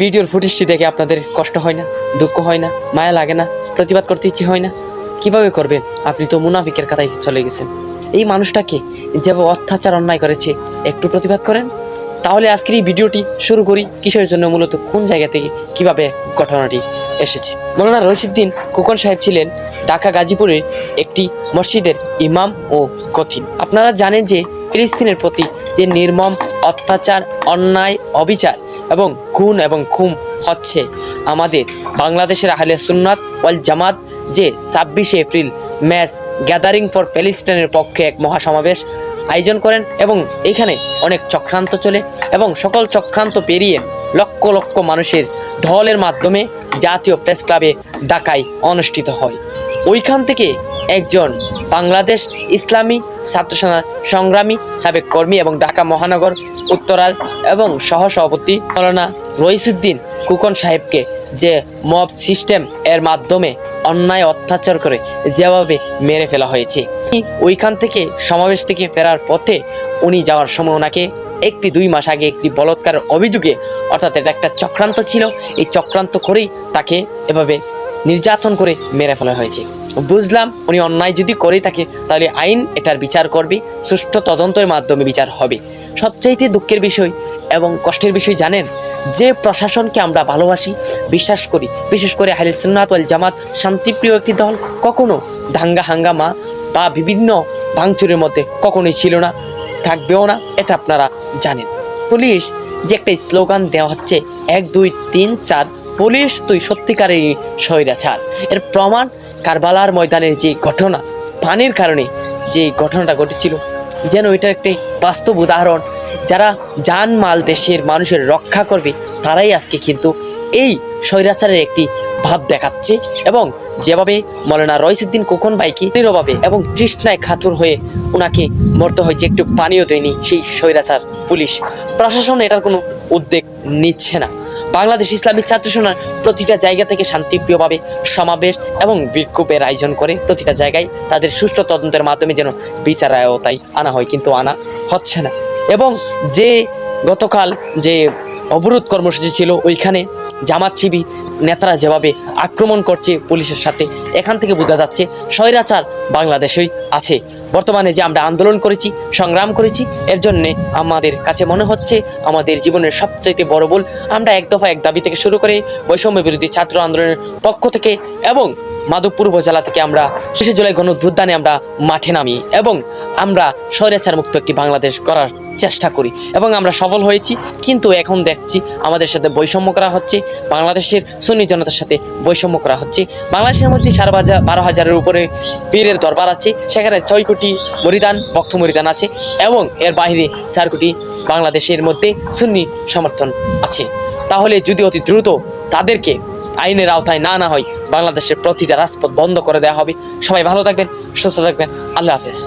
ভিডিওর ফুটেজটি দেখে আপনাদের কষ্ট হয় না, দুঃখ হয় না, মায়া লাগে না, প্রতিবাদ করতে ইচ্ছে হয় না? কিভাবে করবেন? আপনি তো মুনাফিকের কাতায় চলে গেছেন। এই মানুষটাকে যেভাবে অত্যাচার অন্যায় করেছে একটু প্রতিবাদ করেন। তাহলে আজকের এই ভিডিওটি শুরু করি। কিসের জন্য, মূলত কোন জায়গা থেকে, কিভাবে ঘটনাটি এসেছে। মৌলানা রশিদউদ্দিন খোকন সাহেব ছিলেন ঢাকা গাজীপুরের একটি মসজিদের ইমাম ও খতিব। আপনারা জানেন যে ফিলিস্তিনের প্রতি যে নির্মম অত্যাচার, অন্যায়, অবিচার এবং খুন এবং খুম হচ্ছে, আমাদের বাংলাদেশের আহলে সুন্নাত ওয়াল জামাত যে 26শে এপ্রিল ম্যাস গ্যাদারিং ফর প্যালেস্টাইনের পক্ষে এক মহাসমাবেশ আয়োজন করেন এবং এখানে অনেক চক্রান্ত চলে এবং সকল চক্রান্ত পেরিয়ে লক্ষ লক্ষ মানুষের ঢলের মাধ্যমে জাতীয় প্রেস ক্লাবে ঢাকায় অনুষ্ঠিত হয়। ওইখান থেকে একজন বাংলাদেশ ইসলামী ছাত্র সেনার সংগ্রামী সাবেক কর্মী এবং ঢাকা মহানগর উত্তরার এবং সহসভাপতি মৌলানা রশিদউদ্দিন খোকন সাহেবকে যে মব সিস্টেম এর মাধ্যমে অন্যায় অত্যাচার করে যেভাবে মেরে ফেলা হয়েছে, ওইখান থেকে সমাবেশ থেকে ফেরার পথে উনি যাওয়ার সময় ওনাকে 2 মাস আগে একটি বলৎকারের অভিযোগে, অর্থাৎ এটা একটা চক্রান্ত ছিল, এই চক্রান্ত করেই তাকে এভাবে নির্যাতন করে মেরে ফেলা হয়েছে। বুঝলাম উনি অন্যায় যদি করে থাকে তাহলে আইন এটার বিচার করবে, সুষ্ঠু তদন্তের মাধ্যমে বিচার হবে। সবচাইতে দুঃখের বিষয় এবং কষ্টের বিষয় জানেন, যে প্রশাসনকে আমরা ভালোবাসি, বিশ্বাস করি, বিশেষ করে আহলে সুন্নাত ওয়াল জামাত শান্তিপ্রিয় একটি দল, কখনো দাঙ্গা হাঙ্গামা বা বিভিন্ন ভাঙচুরের মধ্যে কখনোই ছিল না, থাকবেও না, এটা আপনারা জানেন। পুলিশ যে একটা স্লোগান দেওয়া হচ্ছে 1 2 3 4 পুলিশ তুই সত্যিকারের স্বৈরাচার, এর প্রমাণ কারবালার ময়দানের যে ঘটনা, পানির কারণে যে ঘটনাটা ঘটেছিল, যেন এটার একটি বাস্তব উদাহরণ। যারা জানমাল দেশের মানুষের রক্ষা করবে তারাই আজকে কিন্তু এই স্বৈরাচারের একটি ভাব দেখাচ্ছে। এবং যেভাবে মৌলানা রশিদউদ্দিন খোকন ভাইকে নীরবে এবং তৃষ্ণায় খাতুর হয়ে ওনাকে মরতে হয়েছে, একটু পানিও দেয়নি সেই স্বৈরাচার পুলিশ প্রশাসন, এটার কোনো উদ্যোগ নিচ্ছে না। বাংলাদেশ ইসলামী ছাত্র সেনার প্রতিটা জায়গা থেকে শান্তিপ্রিয়ভাবে সমাবেশ এবং বিক্ষোভের আয়োজন করে প্রতিটা জায়গায় তাদের সুষ্ঠু তদন্তের মাধ্যমে যেন বিচার আওতায় আনা হয়, কিন্তু আনা হচ্ছে না। এবং যে গতকাল যে অবরোধ কর্মসূচি ছিল, ওইখানে জামাত শিবির নেতারা যেভাবে আক্রমণ করছে পুলিশের সাথে, এখান থেকে বোঝা যাচ্ছে স্বৈরাচার বাংলাদেশেই আছে। বর্তমানে যে আমরা আন্দোলন করেছি, সংগ্রাম করেছি, এর জন্যে আমাদের কাছে মনে হচ্ছে আমাদের জীবনের সবচাইতে বড় ভুল। আমরা এক দফা এক দাবি থেকে শুরু করে বৈষম্য বিরোধী ছাত্র আন্দোলনের পক্ষ থেকে এবং মাধবপুর উপজেলা থেকে আমরা 6 জুলাই গণঅভ্যুত্থানে আমরা মাঠে নামি এবং আমরা স্বৈরাচার মুক্ত একটি বাংলাদেশ করার চেষ্টা করি এবং আমরা সফল হয়েছি। কিন্তু এখন দেখছি আমাদের সাথে বৈষম্য করা হচ্ছে, বাংলাদেশের সুন্নি জনতার সাথে বৈষম্য করা হচ্ছে। বাংলাদেশের মধ্যে 12,000-এর উপরে পীরের দরবার আছে, সেখানে 6 কোটি মরিদান, ভক্ত মরিদান আছে এবং এর বাইরে 4 কোটি বাংলাদেশের মধ্যে সুন্নি সমর্থন আছে। তাহলে যদি অতি দ্রুত তাদেরকে আইনের আওতায় না হয়, বাংলাদেশের প্রতিটা রাজপথ বন্ধ করে দেওয়া হবে। সবাই ভালো থাকবেন, সুস্থ থাকবেন। আল্লাহ হাফেজ।